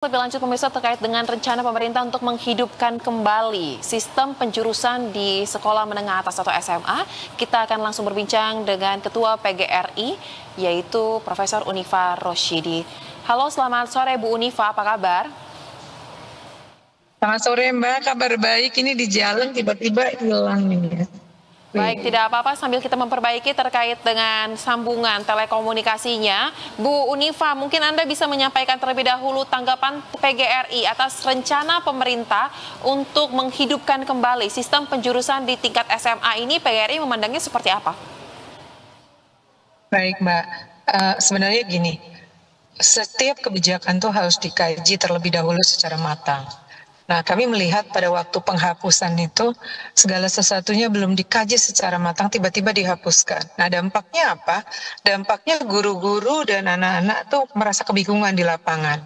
Lebih lanjut pemirsa terkait dengan rencana pemerintah untuk menghidupkan kembali sistem penjurusan di sekolah menengah atas atau SMA, kita akan langsung berbincang dengan Ketua PGRI yaitu Profesor Unifa Roshidi. Halo, selamat sore Bu Unifa, apa kabar? Selamat sore Mbak, kabar baik. Ini di jalan tiba-tiba hilang nih ya. Baik, tidak apa-apa sambil kita memperbaiki terkait dengan sambungan telekomunikasinya. Bu Unifa, mungkin Anda bisa menyampaikan terlebih dahulu tanggapan PGRI atas rencana pemerintah untuk menghidupkan kembali sistem penjurusan di tingkat SMA ini. PGRI memandangnya seperti apa? Baik Mbak, sebenarnya gini, setiap kebijakan tuh harus dikaji terlebih dahulu secara matang. Nah, kami melihat pada waktu penghapusan itu segala sesuatunya belum dikaji secara matang, tiba-tiba dihapuskan. Nah, dampaknya apa? Dampaknya guru-guru dan anak-anak tuh merasa kebingungan di lapangan.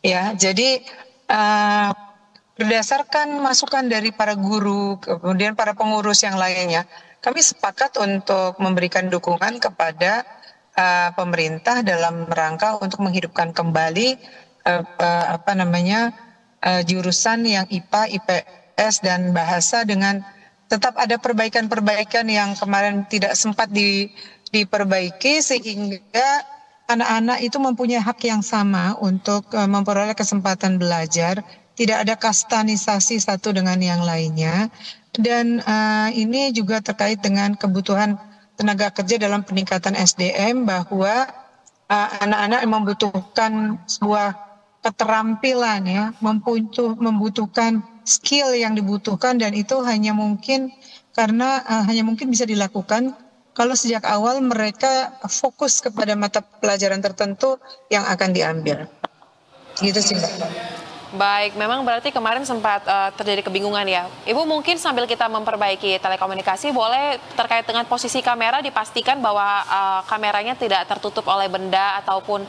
Ya, jadi berdasarkan masukan dari para guru, kemudian para pengurus yang lainnya, kami sepakat untuk memberikan dukungan kepada pemerintah dalam rangka untuk menghidupkan kembali jurusan yang IPA, IPS dan bahasa dengan tetap ada perbaikan-perbaikan yang kemarin tidak sempat diperbaiki sehingga anak-anak itu mempunyai hak yang sama untuk memperoleh kesempatan belajar, tidak ada kastanisasi satu dengan yang lainnya, dan ini juga terkait dengan kebutuhan tenaga kerja dalam peningkatan SDM bahwa anak-anak membutuhkan sebuah keterampilan ya, membutuhkan skill yang dibutuhkan dan itu hanya mungkin bisa dilakukan kalau sejak awal mereka fokus kepada mata pelajaran tertentu yang akan diambil. Gitu sih Mbak. Baik, memang berarti kemarin sempat terjadi kebingungan ya. Ibu mungkin sambil kita memperbaiki telekomunikasi, boleh terkait dengan posisi kamera dipastikan bahwa kameranya tidak tertutup oleh benda ataupun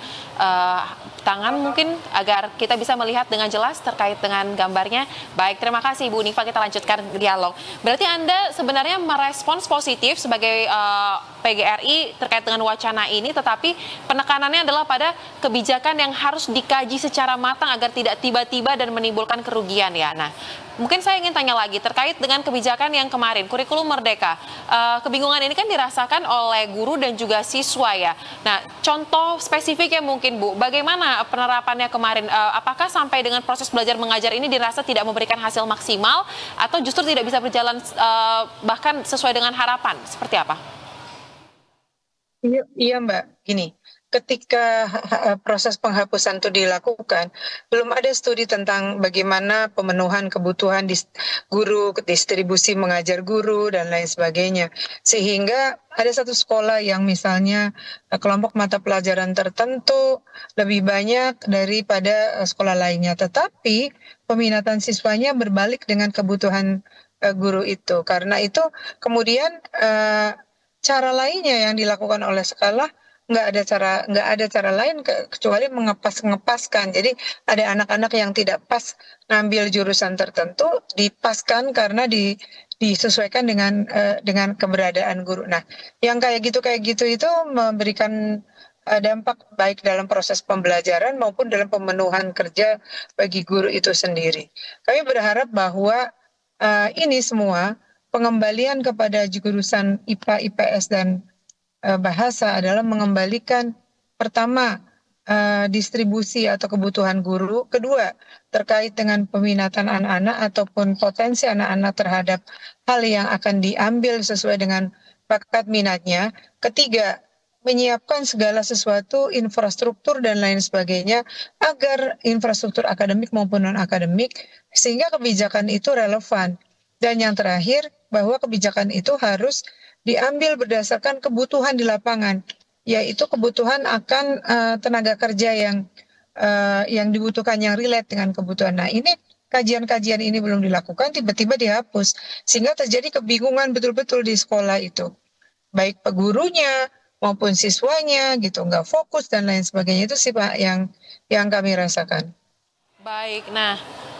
tangan mungkin agar kita bisa melihat dengan jelas terkait dengan gambarnya. Baik, terima kasih Bu Unifa, kita lanjutkan dialog. Berarti Anda sebenarnya merespons positif sebagai PGRI terkait dengan wacana ini, tetapi penekanannya adalah pada kebijakan yang harus dikaji secara matang agar tidak tiba-tiba dan menimbulkan kerugian ya. Nah, mungkin saya ingin tanya lagi terkait dengan kebijakan yang kemarin, kurikulum merdeka. Kebingungan ini kan dirasakan oleh guru dan juga siswa ya. Nah, contoh spesifiknya mungkin Bu, bagaimana penerapannya kemarin? Apakah sampai dengan proses belajar mengajar ini dirasa tidak memberikan hasil maksimal atau justru tidak bisa berjalan bahkan sesuai dengan harapan? Seperti apa? Iya Mbak, gini, ketika proses penghapusan itu dilakukan, belum ada studi tentang bagaimana pemenuhan kebutuhan guru, distribusi mengajar guru, dan lain sebagainya. Sehingga ada satu sekolah yang misalnya kelompok mata pelajaran tertentu lebih banyak daripada sekolah lainnya. Tetapi peminatan siswanya berbalik dengan kebutuhan guru itu. Karena itu kemudian cara lainnya yang dilakukan oleh sekolah nggak ada cara lain kecuali ngepaskan. Jadi ada anak-anak yang tidak pas ngambil jurusan tertentu dipaskan karena disesuaikan dengan keberadaan guru. Nah, yang kayak gitu itu memberikan dampak baik dalam proses pembelajaran maupun dalam pemenuhan kerja bagi guru itu sendiri. Kami berharap bahwa ini semua pengembalian kepada jurusan IPA, IPS dan bahasa adalah mengembalikan pertama distribusi atau kebutuhan guru, kedua terkait dengan peminatan anak-anak ataupun potensi anak-anak terhadap hal yang akan diambil sesuai dengan bakat minatnya, ketiga menyiapkan segala sesuatu infrastruktur dan lain sebagainya agar infrastruktur akademik maupun non akademik sehingga kebijakan itu relevan. Dan yang terakhir, bahwa kebijakan itu harus diambil berdasarkan kebutuhan di lapangan, yaitu kebutuhan akan tenaga kerja yang dibutuhkan, yang relate dengan kebutuhan. Nah, ini kajian-kajian ini belum dilakukan, tiba-tiba dihapus, sehingga terjadi kebingungan betul-betul di sekolah itu, baik gurunya maupun siswanya, gitu, nggak fokus dan lain sebagainya. Itu sih Pak yang kami rasakan. Baik, nah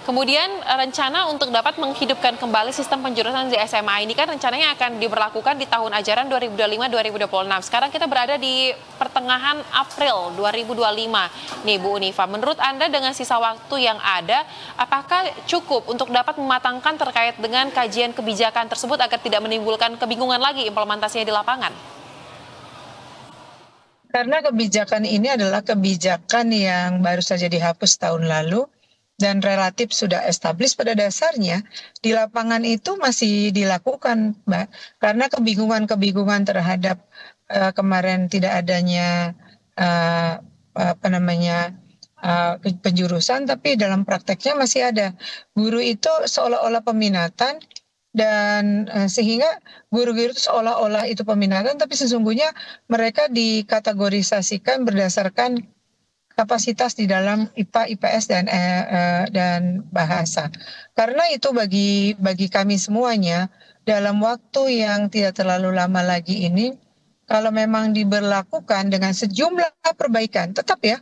Kemudian rencana untuk dapat menghidupkan kembali sistem penjurusan di SMA ini kan rencananya akan diberlakukan di tahun ajaran 2025-2026. Sekarang kita berada di pertengahan April 2025. Nih Bu Unifa, menurut Anda dengan sisa waktu yang ada, apakah cukup untuk dapat mematangkan terkait dengan kajian kebijakan tersebut agar tidak menimbulkan kebingungan lagi implementasinya di lapangan? Karena kebijakan ini adalah kebijakan yang baru saja dihapus tahun lalu dan relatif sudah established pada dasarnya, di lapangan itu masih dilakukan, Mbak. Karena kebingungan-kebingungan terhadap kemarin tidak adanya penjurusan, tapi dalam prakteknya masih ada. Guru itu seolah-olah peminatan, dan sehingga guru-guru itu seolah-olah itu peminatan, tapi sesungguhnya mereka dikategorisasikan berdasarkan kapasitas di dalam IPA, IPS dan bahasa. Karena itu bagi kami semuanya dalam waktu yang tidak terlalu lama lagi ini, kalau memang diberlakukan dengan sejumlah perbaikan, tetap ya.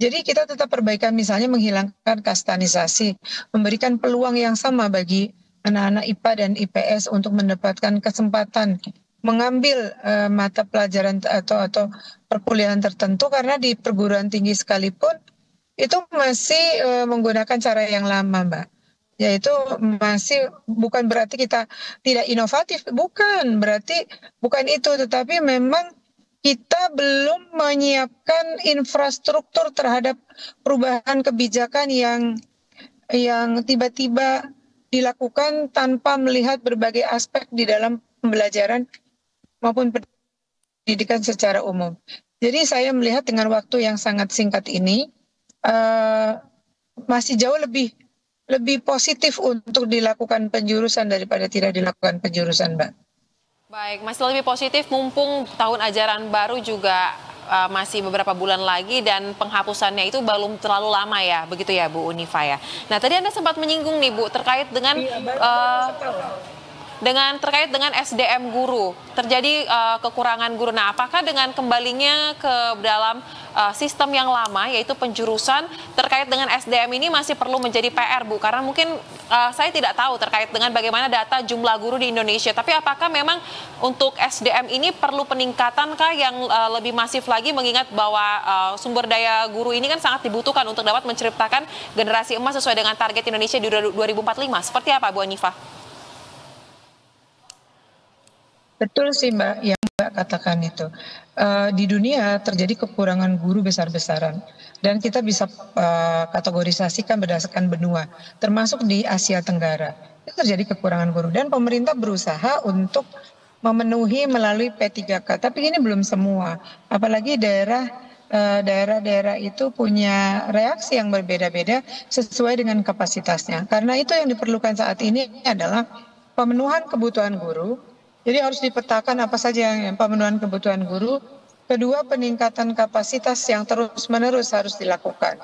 Jadi kita tetap perbaikan, misalnya menghilangkan kastanisasi, memberikan peluang yang sama bagi anak-anak IPA dan IPS untuk mendapatkan kesempatan mengambil mata pelajaran atau perkuliahan tertentu, karena di perguruan tinggi sekalipun itu masih menggunakan cara yang lama, Mbak. Yaitu masih, bukan berarti kita tidak inovatif, bukan itu, tetapi memang kita belum menyiapkan infrastruktur terhadap perubahan kebijakan yang tiba-tiba dilakukan tanpa melihat berbagai aspek di dalam pembelajaran maupun pendidikan secara umum. Jadi saya melihat dengan waktu yang sangat singkat ini masih jauh lebih positif untuk dilakukan penjurusan daripada tidak dilakukan penjurusan, Mbak. Baik, masih lebih positif mumpung tahun ajaran baru juga masih beberapa bulan lagi dan penghapusannya itu belum terlalu lama ya, begitu ya Bu Unifa ya. Nah tadi Anda sempat menyinggung nih Bu terkait dengan terkait dengan SDM guru, terjadi kekurangan guru. Nah, apakah dengan kembalinya ke dalam sistem yang lama, yaitu penjurusan, terkait dengan SDM ini masih perlu menjadi PR, Bu? Karena mungkin saya tidak tahu terkait dengan bagaimana data jumlah guru di Indonesia. Tapi apakah memang untuk SDM ini perlu peningkatankah yang lebih masif lagi, mengingat bahwa sumber daya guru ini kan sangat dibutuhkan untuk dapat menciptakan generasi emas sesuai dengan target Indonesia di 2045. Seperti apa, Bu Unifa? Betul sih Mbak, yang Mbak katakan itu. Di dunia terjadi kekurangan guru besar-besaran. Dan kita bisa kategorisasikan berdasarkan benua, termasuk di Asia Tenggara. Itu terjadi kekurangan guru. Dan pemerintah berusaha untuk memenuhi melalui P3K. Tapi ini belum semua. Apalagi daerah-daerah itu punya reaksi yang berbeda-beda sesuai dengan kapasitasnya. Karena itu yang diperlukan saat ini adalah pemenuhan kebutuhan guru. Jadi harus dipetakan apa saja yang pemenuhan kebutuhan guru. Kedua, peningkatan kapasitas yang terus-menerus harus dilakukan.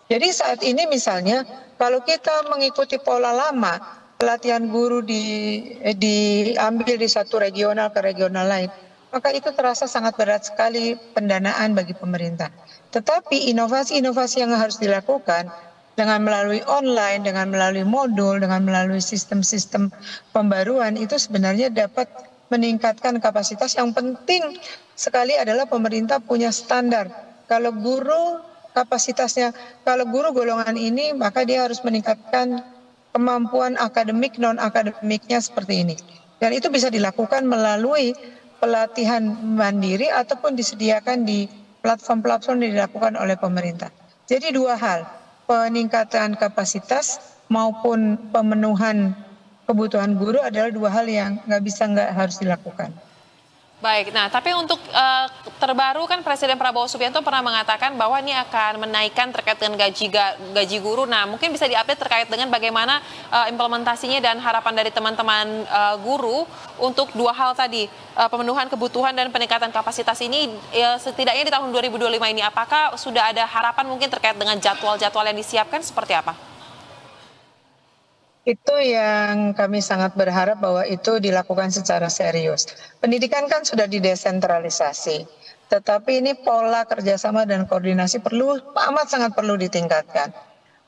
Jadi saat ini misalnya kalau kita mengikuti pola lama, pelatihan guru diambil di satu regional ke regional lain, maka itu terasa sangat berat sekali pendanaan bagi pemerintah. Tetapi inovasi-inovasi yang harus dilakukan dengan melalui online, dengan melalui modul, dengan melalui sistem-sistem pembaruan, itu sebenarnya dapat meningkatkan kapasitas. Yang penting sekali adalah pemerintah punya standar. Kalau guru kapasitasnya, kalau guru golongan ini, maka dia harus meningkatkan kemampuan akademik, non-akademiknya seperti ini. Dan itu bisa dilakukan melalui pelatihan mandiri ataupun disediakan di platform-platform yang dilakukan oleh pemerintah. Jadi dua hal, peningkatan kapasitas maupun pemenuhan kebutuhan guru adalah dua hal yang nggak harus dilakukan. Baik, nah tapi untuk terbaru kan Presiden Prabowo Subianto pernah mengatakan bahwa ini akan menaikkan terkait dengan gaji guru. Nah mungkin bisa diupdate terkait dengan bagaimana implementasinya dan harapan dari teman-teman guru untuk dua hal tadi, pemenuhan kebutuhan dan peningkatan kapasitas ini setidaknya di tahun 2025 ini. Apakah sudah ada harapan mungkin terkait dengan jadwal-jadwal yang disiapkan seperti apa? Itu yang kami sangat berharap bahwa itu dilakukan secara serius. Pendidikan kan sudah didesentralisasi, tetapi ini pola kerjasama dan koordinasi amat sangat perlu ditingkatkan.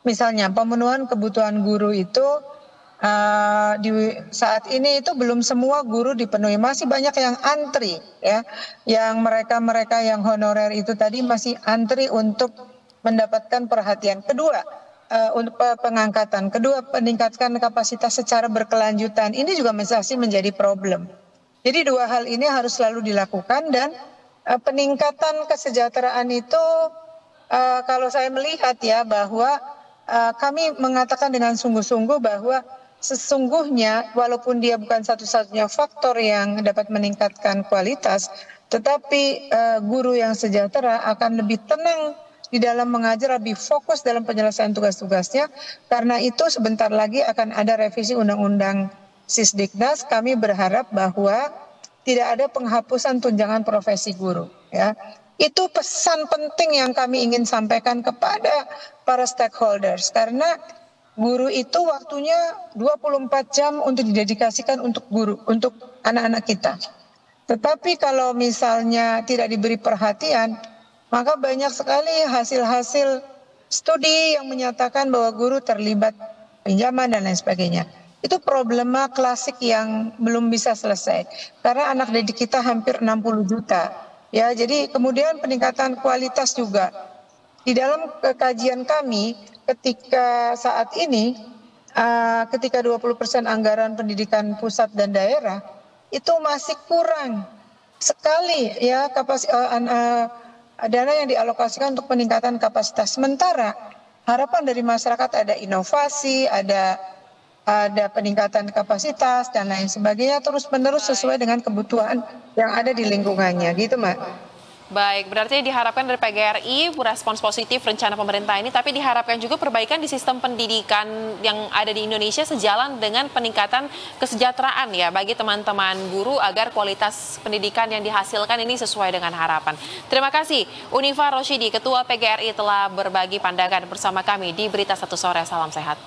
misalnya pemenuhan kebutuhan guru itu di saat ini itu belum semua guru dipenuhi, masih banyak yang antri ya, yang mereka yang honorer itu tadi masih antri untuk mendapatkan perhatian. Kedua, untuk pengangkatan, kedua peningkatkan kapasitas secara berkelanjutan, ini juga masih menjadi problem. Jadi dua hal ini harus selalu dilakukan, dan peningkatan kesejahteraan itu kalau saya melihat ya bahwa kami mengatakan dengan sungguh-sungguh bahwa sesungguhnya walaupun dia bukan satu-satunya faktor yang dapat meningkatkan kualitas, tetapi guru yang sejahtera akan lebih tenang di dalam mengajar, lebih fokus dalam penyelesaian tugas-tugasnya. Karena itu sebentar lagi akan ada revisi Undang-Undang Sisdiknas. Kami berharap bahwa tidak ada penghapusan tunjangan profesi guru ya. Itu pesan penting yang kami ingin sampaikan kepada para stakeholders, karena guru itu waktunya 24 jam untuk didedikasikan untuk guru, untuk anak-anak kita. Tetapi kalau misalnya tidak diberi perhatian, maka banyak sekali hasil-hasil studi yang menyatakan bahwa guru terlibat pinjaman dan lain sebagainya. Itu problema klasik yang belum bisa selesai. Karena anak didik kita hampir 60 juta. Ya, jadi kemudian peningkatan kualitas juga. Di dalam kajian kami, ketika saat ini, ketika 20% anggaran pendidikan pusat dan daerah, itu masih kurang sekali ya dana yang dialokasikan untuk peningkatan kapasitas. Sementara harapan dari masyarakat ada inovasi, ada peningkatan kapasitas dan lain sebagainya, terus-menerus sesuai dengan kebutuhan yang ada di lingkungannya, gitu Mbak. Baik, berarti diharapkan dari PGRI respons positif rencana pemerintah ini, tapi diharapkan juga perbaikan di sistem pendidikan yang ada di Indonesia sejalan dengan peningkatan kesejahteraan ya bagi teman-teman guru agar kualitas pendidikan yang dihasilkan ini sesuai dengan harapan. Terima kasih Unifa Roshidi, Ketua PGRI telah berbagi pandangan bersama kami di Berita Satu Sore. Salam sehat.